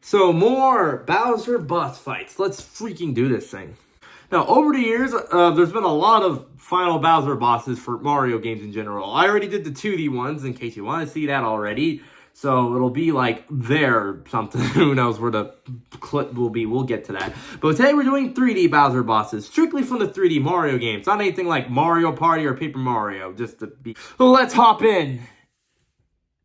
So more Bowser boss fights. Let's freaking do this thing. Now, over the years, there's been a lot of final Bowser bosses for Mario games in general. I already did the 2D ones, in case you want to see that already. So it'll be like there something. Who knows where the clip will be. We'll get to that. But today we're doing 3D Bowser bosses, strictly from the 3D Mario games. Not anything like Mario Party or Paper Mario. Just to be... Let's hop in.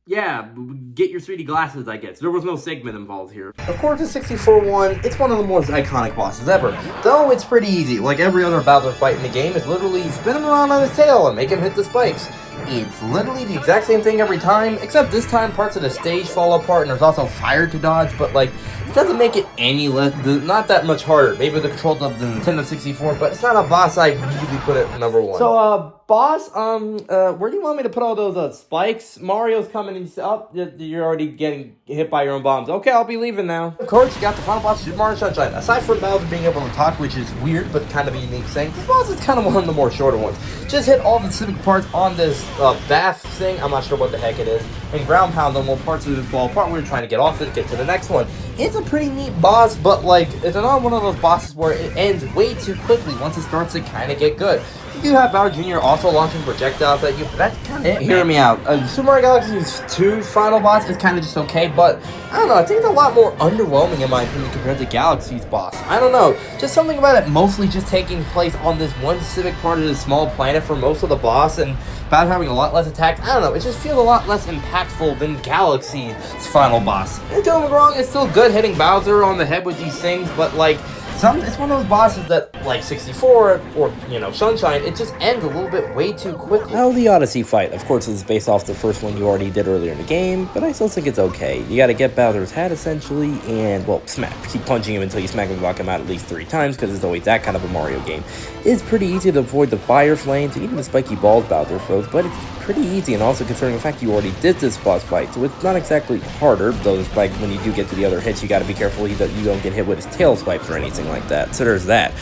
Yeah, get your 3D glasses, I guess. There was no segment involved here. Of course, the 64 one, it's one of the most iconic bosses ever. Though it's pretty easy. Like every other Bowser fight in the game is literally spin him around on his tail and make him hit the spikes. It's literally the exact same thing every time, except this time parts of the stage fall apart and there's also fire to dodge, but like, it doesn't make it any less, not that much harder. Maybe the controls of the Nintendo 64, but it's not a boss I usually put it number one. So, boss, where do you want me to put all those spikes? Mario's coming and you're already getting hit by your own bombs. Okay, I'll be leaving now. Of course, you got the final boss, Super Mario Sunshine. Aside from Bowser being able to talk, which is weird, but kind of a unique thing, this boss is kind of one of the more shorter ones. Just hit all the specific parts on this bath thing, I'm not sure what the heck it is, and ground pound them while parts of it fall apart. We're trying to get off it, get to the next one. It's a pretty neat boss, but like, it's not one of those bosses where it ends way too quickly once it starts to kind of get good. You do have Bowser Jr. also launching projectiles at you, but that's kind of it. Hear me out. Super Mario Galaxy 2's final boss is kind of just okay, but I don't know, I think it's a lot more underwhelming in my opinion compared to Galaxy's boss. I don't know, just something about it mostly just taking place on this one specific part of this small planet for most of the boss, and Bowser having a lot less attacks. I don't know, it just feels a lot less impactful than Galaxy's final boss. And don't get me wrong, it's still good hitting Bowser on the head with these things, but like, it's one of those bosses that, like 64 or, Sunshine, it just ends a little bit way too quickly. Now, the Odyssey fight, of course, is based off the first one you already did earlier in the game, but I still think it's okay. You gotta get Bowser's hat, essentially, and, well, keep punching him until you smack him and knock him out at least 3 times, because it's always that kind of a Mario game. It's pretty easy to avoid the fire flames, even the spiky balls Bowser throws, but it's pretty easy, and also considering the fact you already did this boss fight, so it's not exactly harder, though the spike, when you do get to the other hits, you gotta be careful that you don't get hit with his tail spikes or anything like that, so there's that.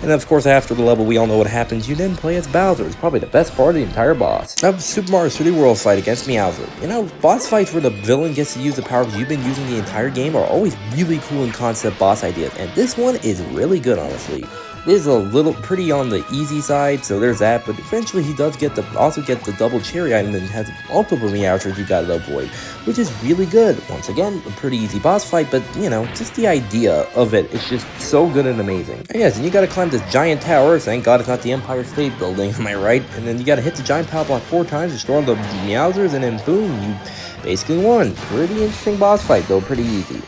And of course, after the level, we all know what happens. You then play as Bowser. It's probably the best part of the entire boss. Now, Super Mario 3D World fight against Meowser. Boss fights where the villain gets to use the powers you've been using the entire game are always really cool in concept boss ideas, and this one is really good, honestly. It is a little pretty on the easy side, so there's that, but eventually he does also get the double cherry item and has multiple Meowsers you gotta avoid, which is really good. Once again, a pretty easy boss fight, but just the idea of it is just so good and amazing. And yes, and you gotta climb this giant tower. Thank God it's not the Empire State Building, am I right? And then you gotta hit the giant power block 4 times, destroy all the Meowsers, and then boom, you basically won. Pretty interesting boss fight, though, pretty easy.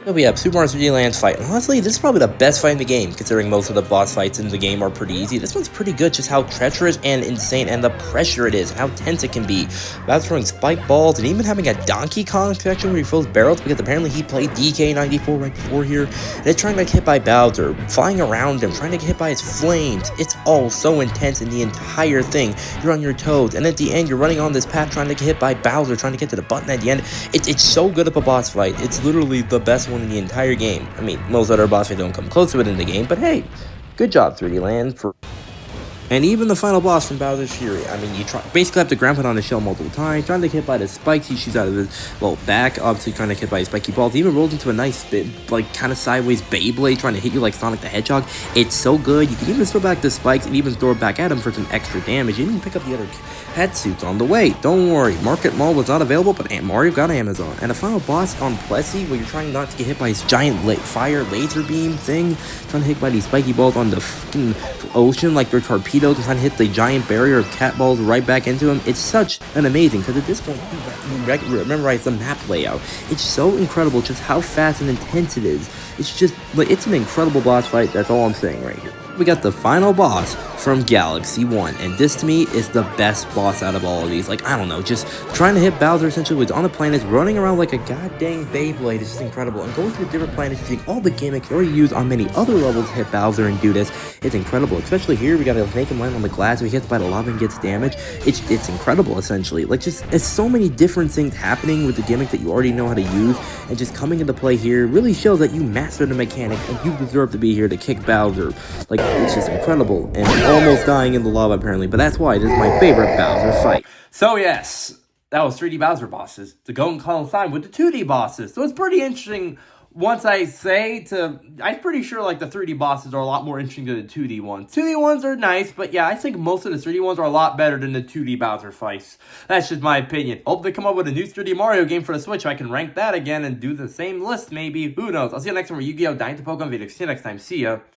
Then we have Super Mario 3D Land's fight, and honestly, this is probably the best fight in the game, considering most of the boss fights in the game are pretty easy. This one's pretty good, just how treacherous and insane, and the pressure it is, how tense it can be. About throwing spike balls, and even having a Donkey Kong section where he throws barrels, because apparently he played DK94 right before here, and it's trying to get hit by Bowser, flying around him, trying to get hit by his flames. It's all so intense in the entire thing. You're on your toes, and at the end, you're running on this path trying to get hit by Bowser, trying to get to the button at the end. It's so good of a boss fight. It's literally the best one in the entire game. I mean, most other boss fights don't come close to it in the game, but hey, good job 3D Land for... And even the final boss from Bowser's Fury, I mean, you basically have to ground pound on his shell multiple times, trying to get hit by the spikes he shoots out of his, back, obviously trying to get hit by his spiky balls. He even rolls into a nice, kind of sideways Beyblade, trying to hit you like Sonic the Hedgehog. It's so good. You can even throw back the spikes and even throw it back at him for some extra damage. You can even pick up the other hat suits on the way. Don't worry, Market Mall was not available, but Mario got Amazon. And the final boss on Plessy, where you're trying not to get hit by his giant fire laser beam thing, trying to hit by these spiky balls on the fucking ocean like they're torpedoes, trying to hit the giant barrier of cat balls right back into him. It's such an amazing, because at this point you memorize the map layout. It's so incredible just how fast and intense it is. It's just it's an incredible boss fight. That's all I'm saying right here. We got the final boss from Galaxy 1, and this to me is the best boss out of all of these. Like, I don't know, just trying to hit Bowser essentially with on the planets, running around like a goddamn Beyblade is just incredible, and going to the different planets using all the gimmicks you already use on many other levels to hit Bowser and do this. It's incredible, especially here. We gotta make him land on the glass, so he hits by the lava and gets damaged. It's incredible, essentially. Like, just, it's so many different things happening with the gimmick that you already know how to use, and just coming into play here really shows that you mastered the mechanic, and you deserve to be here to kick Bowser. Like, it's just incredible, and almost dying in the lava apparently, but that's why this is my favorite Bowser fight. So yes, that was 3D Bowser bosses to go and coincide with the 2D bosses. So it's pretty interesting once I say I'm pretty sure like the 3D bosses are a lot more interesting than the 2D ones. 2D ones are nice, but yeah, I think most of the 3D ones are a lot better than the 2D Bowser fights. That's just my opinion. Hope they come up with a new 3D Mario game for the Switch so I can rank that again and do the same list maybe. Who knows? I'll see you next time for Yu-Gi-Oh! Dying to Pokemon video. See you next time. See ya.